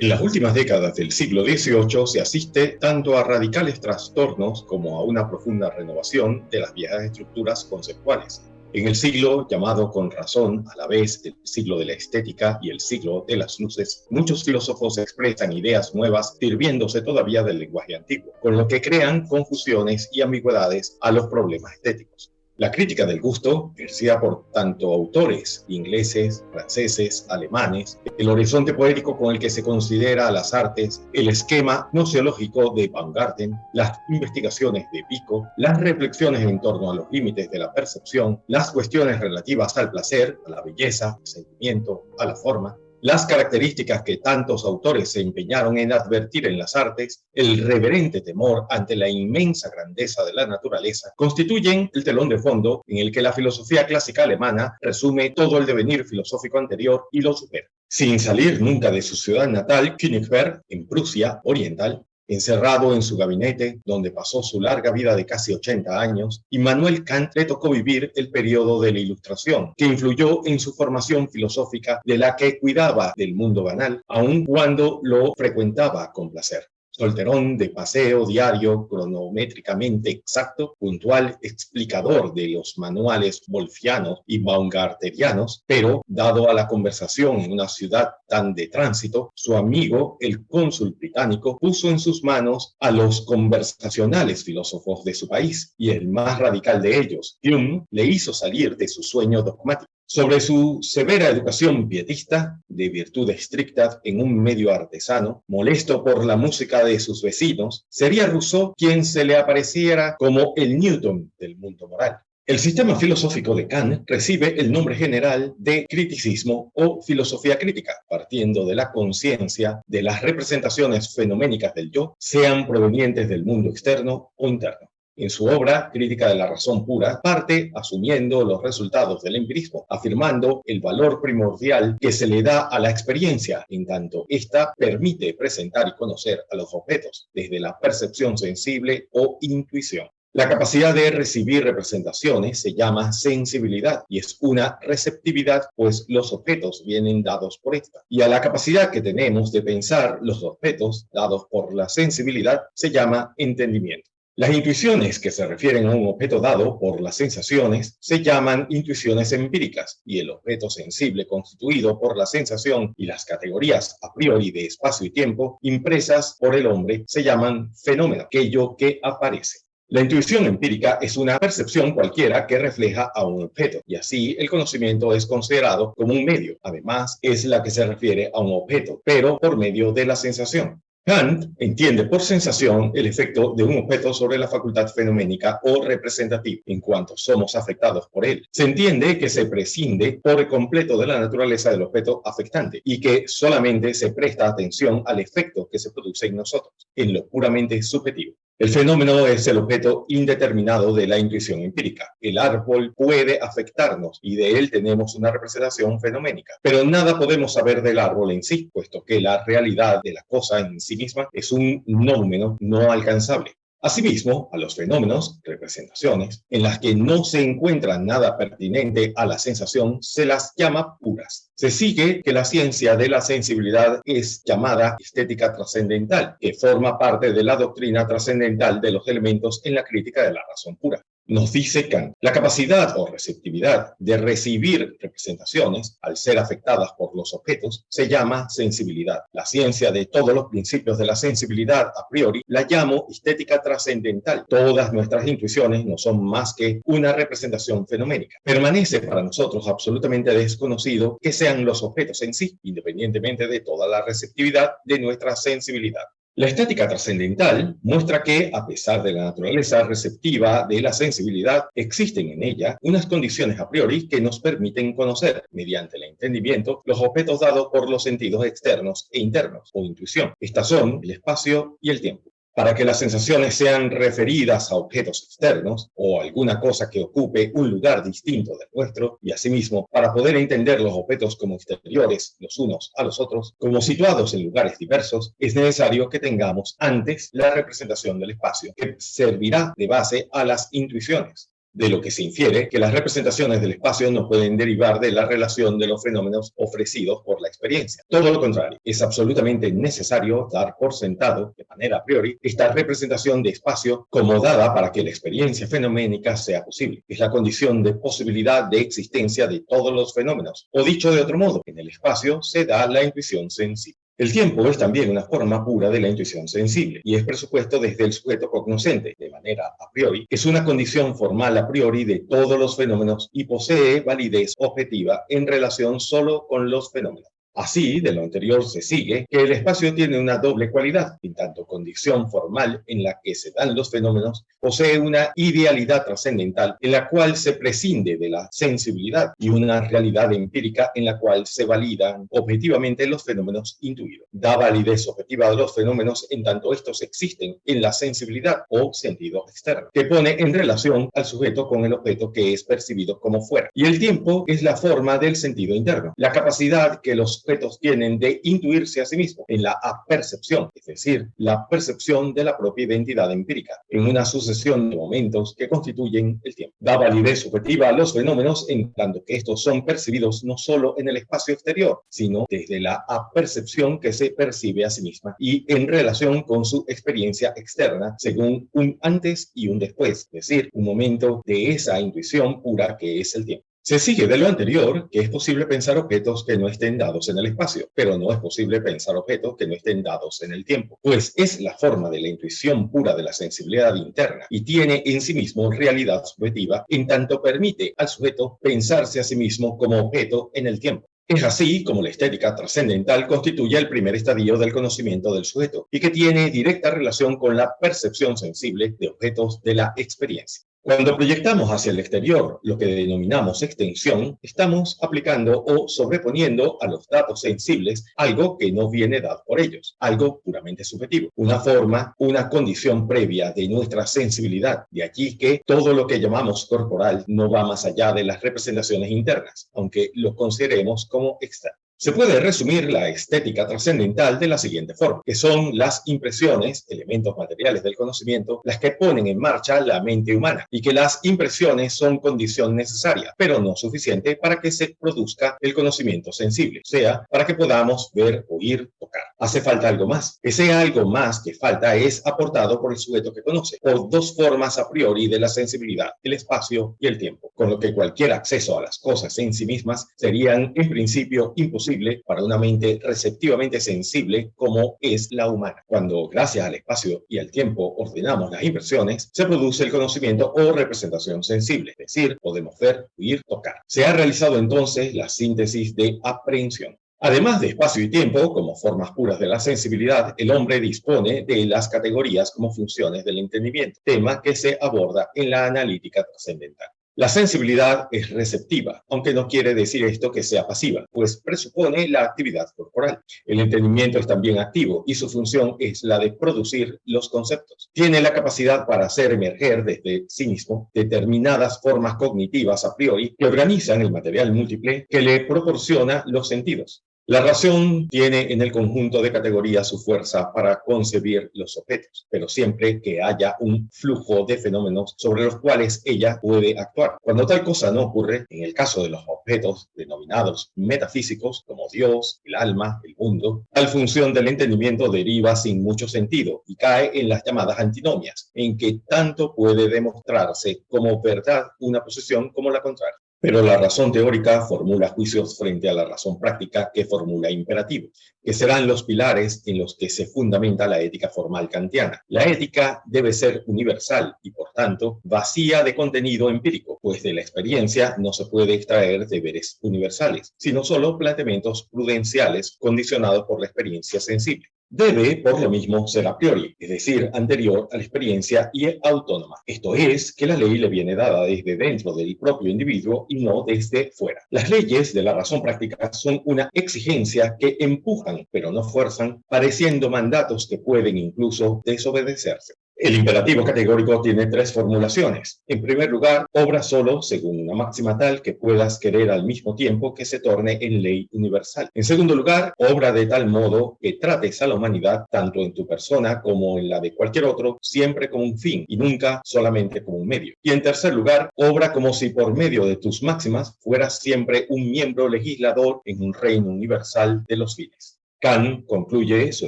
En las últimas décadas del siglo XVIII se asiste tanto a radicales trastornos como a una profunda renovación de las viejas estructuras conceptuales. En el siglo llamado con razón a la vez el siglo de la estética y el siglo de las luces, muchos filósofos expresan ideas nuevas sirviéndose todavía del lenguaje antiguo, con lo que crean confusiones y ambigüedades a los problemas estéticos. La crítica del gusto, ejercida por tanto autores ingleses, franceses, alemanes, el horizonte poético con el que se considera a las artes, el esquema gnoseológico de Baumgarten, las investigaciones de Vico, las reflexiones en torno a los límites de la percepción, las cuestiones relativas al placer, a la belleza, al sentimiento, a la forma, las características que tantos autores se empeñaron en advertir en las artes, el reverente temor ante la inmensa grandeza de la naturaleza, constituyen el telón de fondo en el que la filosofía clásica alemana resume todo el devenir filosófico anterior y lo supera. Sin salir nunca de su ciudad natal, Königsberg, en Prusia Oriental, encerrado en su gabinete, donde pasó su larga vida de casi 80 años, Immanuel Kant le tocó vivir el periodo de la Ilustración, que influyó en su formación filosófica, de la que cuidaba del mundo banal, aun cuando lo frecuentaba con placer. Solterón de paseo diario, cronométricamente exacto, puntual, explicador de los manuales wolfianos y baumgarterianos, pero, dado a la conversación en una ciudad tan de tránsito, su amigo, el cónsul británico, puso en sus manos a los conversacionales filósofos de su país, y el más radical de ellos, Hume, le hizo salir de su sueño dogmático. Sobre su severa educación pietista, de virtud estricta en un medio artesano, molesto por la música de sus vecinos, sería Rousseau quien se le apareciera como el Newton del mundo moral. El sistema filosófico de Kant recibe el nombre general de criticismo o filosofía crítica, partiendo de la conciencia de las representaciones fenoménicas del yo, sean provenientes del mundo externo o interno. En su obra, Crítica de la razón pura, parte asumiendo los resultados del empirismo, afirmando el valor primordial que se le da a la experiencia, en tanto ésta permite presentar y conocer a los objetos desde la percepción sensible o intuición. La capacidad de recibir representaciones se llama sensibilidad y es una receptividad, pues los objetos vienen dados por esta. Y a la capacidad que tenemos de pensar los objetos dados por la sensibilidad se llama entendimiento. Las intuiciones que se refieren a un objeto dado por las sensaciones se llaman intuiciones empíricas y el objeto sensible constituido por la sensación y las categorías a priori de espacio y tiempo impresas por el hombre se llaman fenómeno, aquello que aparece. La intuición empírica es una percepción cualquiera que refleja a un objeto, y así el conocimiento es considerado como un medio. Además, es la que se refiere a un objeto, pero por medio de la sensación. Kant entiende por sensación el efecto de un objeto sobre la facultad fenoménica o representativa, en cuanto somos afectados por él. Se entiende que se prescinde por completo de la naturaleza del objeto afectante y que solamente se presta atención al efecto que se produce en nosotros, en lo puramente subjetivo. El fenómeno es el objeto indeterminado de la intuición empírica. El árbol puede afectarnos y de él tenemos una representación fenoménica, pero nada podemos saber del árbol en sí, puesto que la realidad de la cosa en sí misma es un nómeno no alcanzable. Asimismo, a los fenómenos, representaciones, en las que no se encuentra nada pertinente a la sensación, se las llama puras. Se sigue que la ciencia de la sensibilidad es llamada estética trascendental, que forma parte de la doctrina trascendental de los elementos en la crítica de la razón pura. Nos dice Kant, la capacidad o receptividad de recibir representaciones, al ser afectadas por los objetos, se llama sensibilidad. La ciencia de todos los principios de la sensibilidad a priori la llamo estética trascendental. Todas nuestras intuiciones no son más que una representación fenoménica. Permanece para nosotros absolutamente desconocido que sean los objetos en sí, independientemente de toda la receptividad de nuestra sensibilidad. La estética trascendental muestra que, a pesar de la naturaleza receptiva de la sensibilidad, existen en ella unas condiciones a priori que nos permiten conocer, mediante el entendimiento, los objetos dados por los sentidos externos e internos, o intuición. Estas son el espacio y el tiempo. Para que las sensaciones sean referidas a objetos externos o alguna cosa que ocupe un lugar distinto del nuestro, y asimismo, para poder entender los objetos como exteriores los unos a los otros, como situados en lugares diversos, es necesario que tengamos antes la representación del espacio, que servirá de base a las intuiciones. de lo que se infiere que las representaciones del espacio no pueden derivar de la relación de los fenómenos ofrecidos por la experiencia. Todo lo contrario, es absolutamente necesario dar por sentado, de manera a priori, esta representación de espacio como dada para que la experiencia fenoménica sea posible. Es la condición de posibilidad de existencia de todos los fenómenos. O dicho de otro modo, en el espacio se da la intuición sensible. El tiempo es también una forma pura de la intuición sensible y es presupuesto desde el sujeto cognoscente, de manera a priori, que es una condición formal a priori de todos los fenómenos y posee validez objetiva en relación solo con los fenómenos. Así, de lo anterior se sigue que el espacio tiene una doble cualidad, en tanto condición formal en la que se dan los fenómenos, posee una idealidad trascendental en la cual se prescinde de la sensibilidad y una realidad empírica en la cual se validan objetivamente los fenómenos intuidos. Da validez objetiva a los fenómenos en tanto estos existen en la sensibilidad o sentido externo, que pone en relación al sujeto con el objeto que es percibido como fuera. Y el tiempo es la forma del sentido interno, la capacidad que los objetos tienen de intuirse a sí mismos en la apercepción, es decir, la percepción de la propia identidad empírica, en una sucesión de momentos que constituyen el tiempo. Da validez subjetiva a los fenómenos en tanto que estos son percibidos no solo en el espacio exterior, sino desde la apercepción que se percibe a sí misma y en relación con su experiencia externa, según un antes y un después, es decir, un momento de esa intuición pura que es el tiempo. Se sigue de lo anterior que es posible pensar objetos que no estén dados en el espacio, pero no es posible pensar objetos que no estén dados en el tiempo, pues es la forma de la intuición pura de la sensibilidad interna y tiene en sí mismo realidad subjetiva en tanto permite al sujeto pensarse a sí mismo como objeto en el tiempo. Es así como la estética trascendental constituye el primer estadio del conocimiento del sujeto y que tiene directa relación con la percepción sensible de objetos de la experiencia. Cuando proyectamos hacia el exterior lo que denominamos extensión, estamos aplicando o sobreponiendo a los datos sensibles algo que no viene dado por ellos, algo puramente subjetivo, una forma, una condición previa de nuestra sensibilidad. De allí que todo lo que llamamos corporal no va más allá de las representaciones internas, aunque lo consideremos como externo. Se puede resumir la estética trascendental de la siguiente forma, que son las impresiones, elementos materiales del conocimiento, las que ponen en marcha la mente humana, y que las impresiones son condición necesaria, pero no suficiente para que se produzca el conocimiento sensible, o sea, para que podamos ver, oír, tocar. Hace falta algo más. Ese algo más que falta es aportado por el sujeto que conoce, por dos formas a priori de la sensibilidad, el espacio y el tiempo, con lo que cualquier acceso a las cosas en sí mismas serían en principio imposible para una mente receptivamente sensible como es la humana. Cuando, gracias al espacio y al tiempo, ordenamos las impresiones, se produce el conocimiento o representación sensible, es decir, podemos ver, oír, tocar. Se ha realizado entonces la síntesis de aprehensión. Además de espacio y tiempo, como formas puras de la sensibilidad, el hombre dispone de las categorías como funciones del entendimiento, tema que se aborda en la analítica trascendental. La sensibilidad es receptiva, aunque no quiere decir esto que sea pasiva, pues presupone la actividad corporal. El entendimiento es también activo y su función es la de producir los conceptos. Tiene la capacidad para hacer emerger desde sí mismo determinadas formas cognitivas a priori que organizan el material múltiple que le proporciona los sentidos. La razón tiene en el conjunto de categorías su fuerza para concebir los objetos, pero siempre que haya un flujo de fenómenos sobre los cuales ella puede actuar. Cuando tal cosa no ocurre, en el caso de los objetos denominados metafísicos, como Dios, el alma, el mundo, tal función del entendimiento deriva sin mucho sentido y cae en las llamadas antinomias, en que tanto puede demostrarse como verdad una posición como la contraria. Pero la razón teórica formula juicios frente a la razón práctica que formula imperativos, que serán los pilares en los que se fundamenta la ética formal kantiana. La ética debe ser universal y, por tanto, vacía de contenido empírico, pues de la experiencia no se puede extraer deberes universales, sino solo planteamientos prudenciales condicionados por la experiencia sensible. Debe, por lo mismo, ser a priori, es decir, anterior a la experiencia y autónoma. Esto es, que la ley le viene dada desde dentro del propio individuo y no desde fuera. Las leyes de la razón práctica son una exigencia que empujan, pero no fuerzan, pareciendo mandatos que pueden incluso desobedecerse. El imperativo categórico tiene tres formulaciones. En primer lugar, obra solo según una máxima tal que puedas querer al mismo tiempo que se torne en ley universal. En segundo lugar, obra de tal modo que trates a la humanidad, tanto en tu persona como en la de cualquier otro, siempre como un fin y nunca solamente como un medio. Y en tercer lugar, obra como si por medio de tus máximas fueras siempre un miembro legislador en un reino universal de los fines. Kant concluye su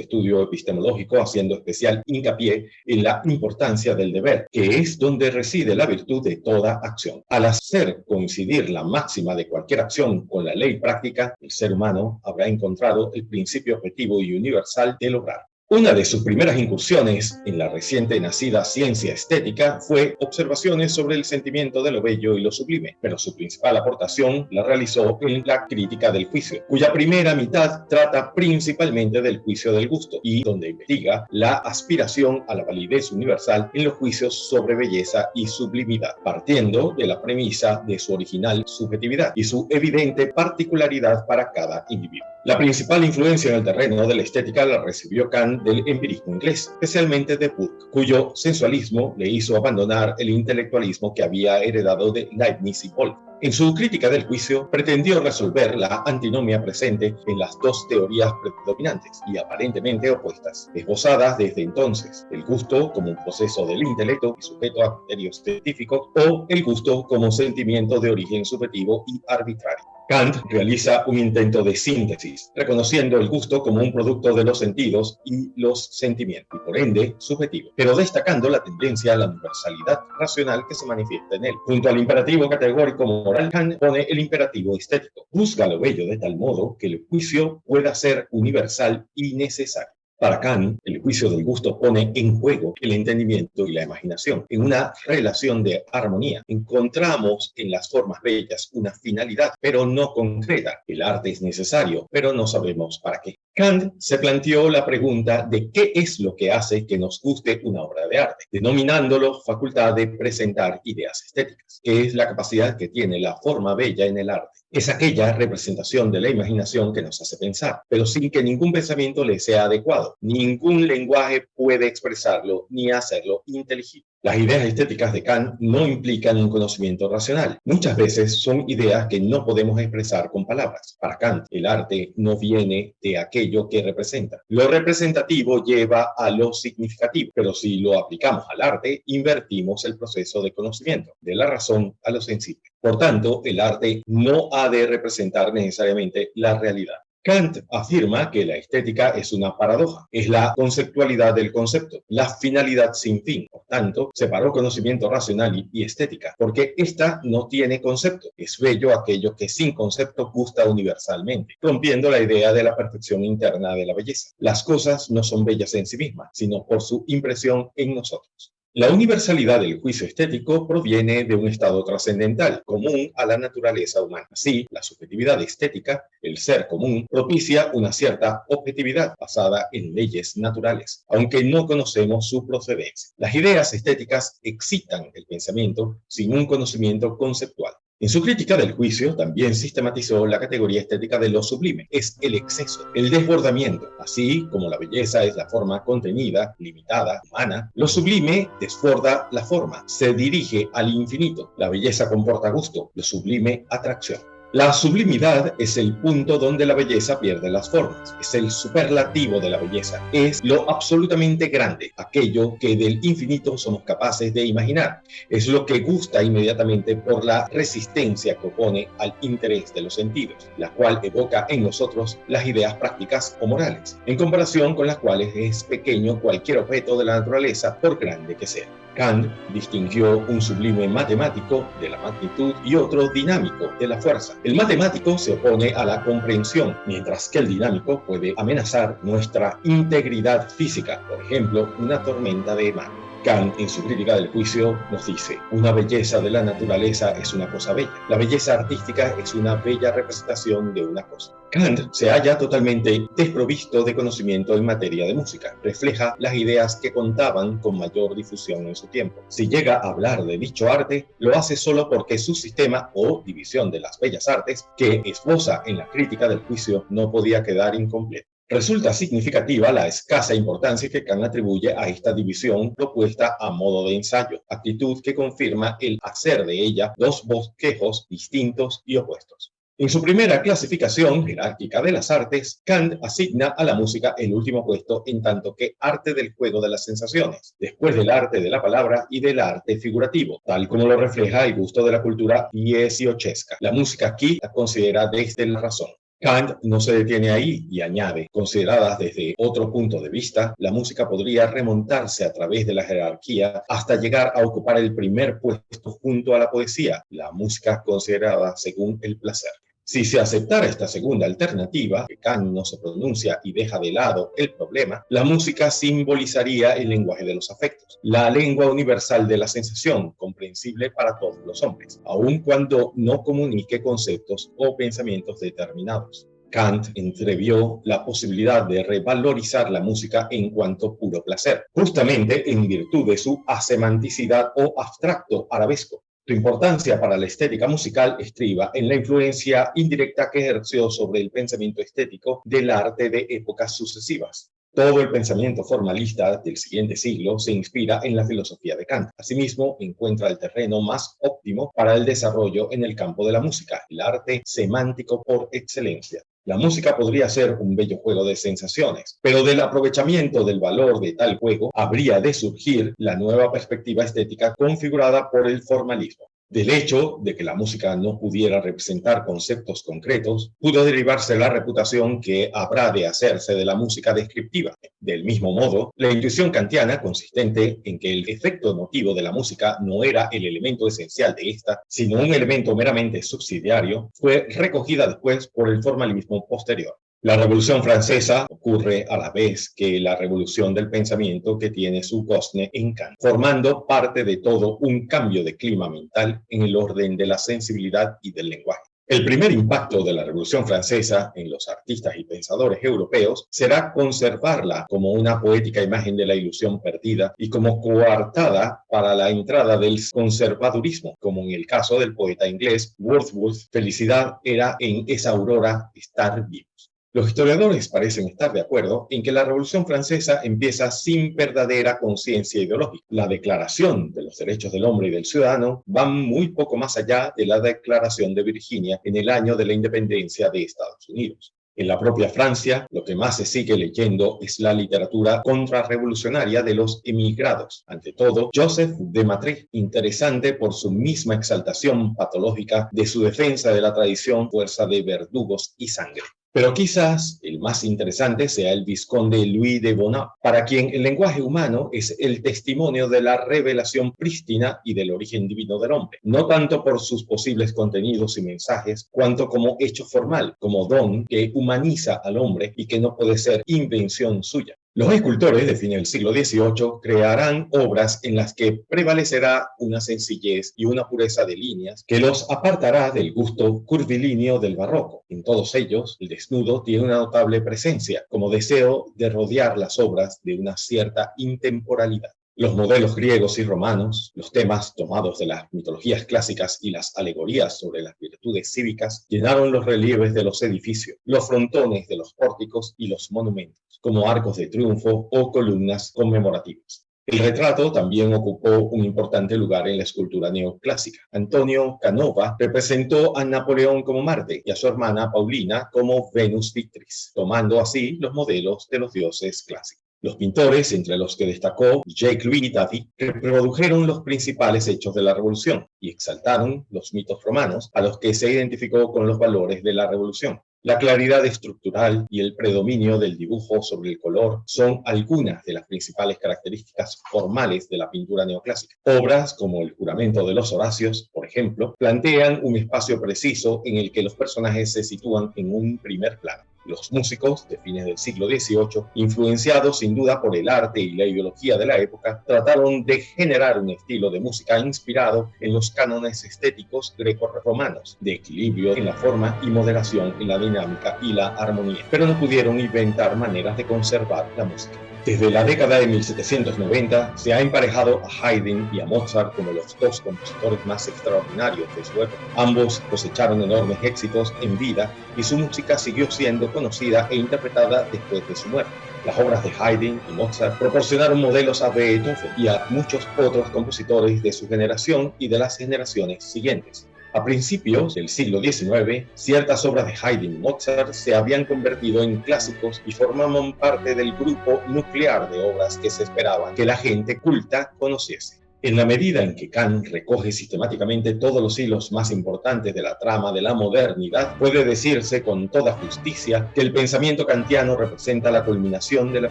estudio epistemológico haciendo especial hincapié en la importancia del deber, que es donde reside la virtud de toda acción. Al hacer coincidir la máxima de cualquier acción con la ley práctica, el ser humano habrá encontrado el principio objetivo y universal del obrar. Una de sus primeras incursiones en la reciente nacida ciencia estética fue observaciones sobre el sentimiento de lo bello y lo sublime, pero su principal aportación la realizó en la crítica del juicio, cuya primera mitad trata principalmente del juicio del gusto y donde investiga la aspiración a la validez universal en los juicios sobre belleza y sublimidad, partiendo de la premisa de su original subjetividad y su evidente particularidad para cada individuo. La principal influencia en el terreno de la estética la recibió Kant del empirismo inglés, especialmente de Burke, cuyo sensualismo le hizo abandonar el intelectualismo que había heredado de Leibniz y Wolff. En su crítica del juicio, pretendió resolver la antinomia presente en las dos teorías predominantes y aparentemente opuestas, esbozadas desde entonces: el gusto como un proceso del intelecto y sujeto a criterios científicos, o el gusto como sentimiento de origen subjetivo y arbitrario. Kant realiza un intento de síntesis, reconociendo el gusto como un producto de los sentidos y los sentimientos, y por ende subjetivo, pero destacando la tendencia a la universalidad racional que se manifiesta en él. Junto al imperativo categórico moral, Kant pone el imperativo estético. Busca lo bello de tal modo que el juicio pueda ser universal y necesario. Para Kant, el juicio del gusto pone en juego el entendimiento y la imaginación. En una relación de armonía, encontramos en las formas bellas una finalidad, pero no concreta. El arte es necesario, pero no sabemos para qué. Kant se planteó la pregunta de qué es lo que hace que nos guste una obra de arte, denominándolo facultad de presentar ideas estéticas, que es la capacidad que tiene la forma bella en el arte. Es aquella representación de la imaginación que nos hace pensar, pero sin que ningún pensamiento le sea adecuado. Ningún lenguaje puede expresarlo ni hacerlo inteligible. Las ideas estéticas de Kant no implican un conocimiento racional. Muchas veces son ideas que no podemos expresar con palabras. Para Kant, el arte no viene de aquello que representa. Lo representativo lleva a lo significativo, pero si lo aplicamos al arte, invertimos el proceso de conocimiento, de la razón a lo sensible. Por tanto, el arte no ha de representar necesariamente la realidad. Kant afirma que la estética es una paradoja, es la conceptualidad del concepto, la finalidad sin fin. Por tanto, separó conocimiento racional y estética, porque ésta no tiene concepto. Es bello aquello que sin concepto gusta universalmente, rompiendo la idea de la perfección interna de la belleza. Las cosas no son bellas en sí mismas, sino por su impresión en nosotros. La universalidad del juicio estético proviene de un estado trascendental, común a la naturaleza humana. Así, la subjetividad estética, el ser común, propicia una cierta objetividad basada en leyes naturales, aunque no conocemos su procedencia. Las ideas estéticas excitan el pensamiento sin un conocimiento conceptual. En su crítica del juicio también sistematizó la categoría estética de lo sublime. Es el exceso, el desbordamiento. Así como la belleza es la forma contenida, limitada, humana, lo sublime desborda la forma, se dirige al infinito. La belleza comporta gusto, lo sublime atracción. La sublimidad es el punto donde la belleza pierde las formas, es el superlativo de la belleza, es lo absolutamente grande, aquello que del infinito somos capaces de imaginar, es lo que gusta inmediatamente por la resistencia que opone al interés de los sentidos, la cual evoca en nosotros las ideas prácticas o morales, en comparación con las cuales es pequeño cualquier objeto de la naturaleza, por grande que sea. Kant distinguió un sublime matemático de la magnitud y otro dinámico de la fuerza. El matemático se opone a la comprensión, mientras que el dinámico puede amenazar nuestra integridad física, por ejemplo, una tormenta de mar. Kant, en su crítica del juicio, nos dice: una belleza de la naturaleza es una cosa bella. La belleza artística es una bella representación de una cosa. Kant se halla totalmente desprovisto de conocimiento en materia de música. Refleja las ideas que contaban con mayor difusión en su tiempo. Si llega a hablar de dicho arte, lo hace solo porque su sistema o división de las bellas artes, que esboza en la crítica del juicio, no podía quedar incompleto. Resulta significativa la escasa importancia que Kant atribuye a esta división propuesta a modo de ensayo, actitud que confirma el hacer de ella dos bosquejos distintos y opuestos. En su primera clasificación jerárquica de las artes, Kant asigna a la música el último puesto en tanto que arte del juego de las sensaciones, después del arte de la palabra y del arte figurativo, tal como lo refleja el gusto de la cultura dieciochesca. La música aquí la considera desde la razón. Kant no se detiene ahí y añade, consideradas desde otro punto de vista, la música podría remontarse a través de la jerarquía hasta llegar a ocupar el primer puesto junto a la poesía, la música considerada según el placer. Si se aceptara esta segunda alternativa, que Kant no se pronuncia y deja de lado el problema, la música simbolizaría el lenguaje de los afectos, la lengua universal de la sensación, comprensible para todos los hombres, aun cuando no comunique conceptos o pensamientos determinados. Kant entrevió la posibilidad de revalorizar la música en cuanto puro placer, justamente en virtud de su asemanticidad o abstracto arabesco. Su importancia para la estética musical estriba en la influencia indirecta que ejerció sobre el pensamiento estético del arte de épocas sucesivas. Todo el pensamiento formalista del siguiente siglo se inspira en la filosofía de Kant. Asimismo, encuentra el terreno más óptimo para el desarrollo en el campo de la música, el arte semántico por excelencia. La música podría ser un bello juego de sensaciones, pero del aprovechamiento del valor de tal juego habría de surgir la nueva perspectiva estética configurada por el formalismo. Del hecho de que la música no pudiera representar conceptos concretos, pudo derivarse la reputación que habrá de hacerse de la música descriptiva. Del mismo modo, la intuición kantiana, consistente en que el efecto emotivo de la música no era el elemento esencial de esta, sino un elemento meramente subsidiario, fue recogida después por el formalismo posterior. La Revolución Francesa ocurre a la vez que la revolución del pensamiento que tiene su cosne en Kant, formando parte de todo un cambio de clima mental en el orden de la sensibilidad y del lenguaje. El primer impacto de la Revolución Francesa en los artistas y pensadores europeos será conservarla como una poética imagen de la ilusión perdida y como coartada para la entrada del conservadurismo, como en el caso del poeta inglés Wordsworth. Felicidad era en esa aurora estar vivos. Los historiadores parecen estar de acuerdo en que la Revolución Francesa empieza sin verdadera conciencia ideológica. La Declaración de los Derechos del Hombre y del Ciudadano va muy poco más allá de la Declaración de Virginia en el año de la independencia de Estados Unidos. En la propia Francia, lo que más se sigue leyendo es la literatura contrarrevolucionaria de los emigrados. Ante todo, Joseph de Maistre, interesante por su misma exaltación patológica de su defensa de la tradición fuerza de verdugos y sangre. Pero quizás el más interesante sea el vizconde Louis de Bonald, para quien el lenguaje humano es el testimonio de la revelación prístina y del origen divino del hombre, no tanto por sus posibles contenidos y mensajes, cuanto como hecho formal, como don que humaniza al hombre y que no puede ser invención suya. Los escultores de fin del siglo XVIII crearán obras en las que prevalecerá una sencillez y una pureza de líneas que los apartará del gusto curvilíneo del barroco. En todos ellos, el desnudo tiene una notable presencia, como deseo de rodear las obras de una cierta intemporalidad. Los modelos griegos y romanos, los temas tomados de las mitologías clásicas y las alegorías sobre las virtudes cívicas llenaron los relieves de los edificios, los frontones de los pórticos y los monumentos, como arcos de triunfo o columnas conmemorativas. El retrato también ocupó un importante lugar en la escultura neoclásica. Antonio Canova representó a Napoleón como Marte y a su hermana Paulina como Venus Victrix, tomando así los modelos de los dioses clásicos. Los pintores, entre los que destacó Jacques-Louis David, reprodujeron los principales hechos de la Revolución y exaltaron los mitos romanos a los que se identificó con los valores de la Revolución. La claridad estructural y el predominio del dibujo sobre el color son algunas de las principales características formales de la pintura neoclásica. Obras como El juramento de los Horacios, por ejemplo, plantean un espacio preciso en el que los personajes se sitúan en un primer plano. Los músicos de fines del siglo XVIII, influenciados sin duda por el arte y la ideología de la época, trataron de generar un estilo de música inspirado en los cánones estéticos greco-romanos, de equilibrio en la forma y moderación en la dinámica y la armonía, pero no pudieron inventar maneras de conservar la música. Desde la década de 1790 se ha emparejado a Haydn y a Mozart como los dos compositores más extraordinarios de su época. Ambos cosecharon enormes éxitos en vida y su música siguió siendo conocida e interpretada después de su muerte. Las obras de Haydn y Mozart proporcionaron modelos a Beethoven y a muchos otros compositores de su generación y de las generaciones siguientes. A principios del siglo XIX, ciertas obras de Haydn y Mozart se habían convertido en clásicos y formaban parte del grupo nuclear de obras que se esperaban que la gente culta conociese. En la medida en que Kant recoge sistemáticamente todos los hilos más importantes de la trama de la modernidad, puede decirse con toda justicia que el pensamiento kantiano representa la culminación de la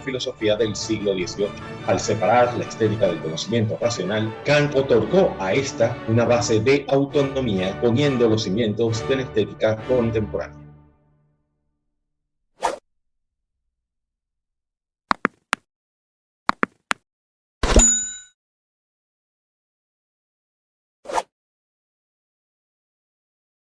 filosofía del siglo XVIII. Al separar la estética del conocimiento racional, Kant otorgó a esta una base de autonomía, poniendo los cimientos de la estética contemporánea.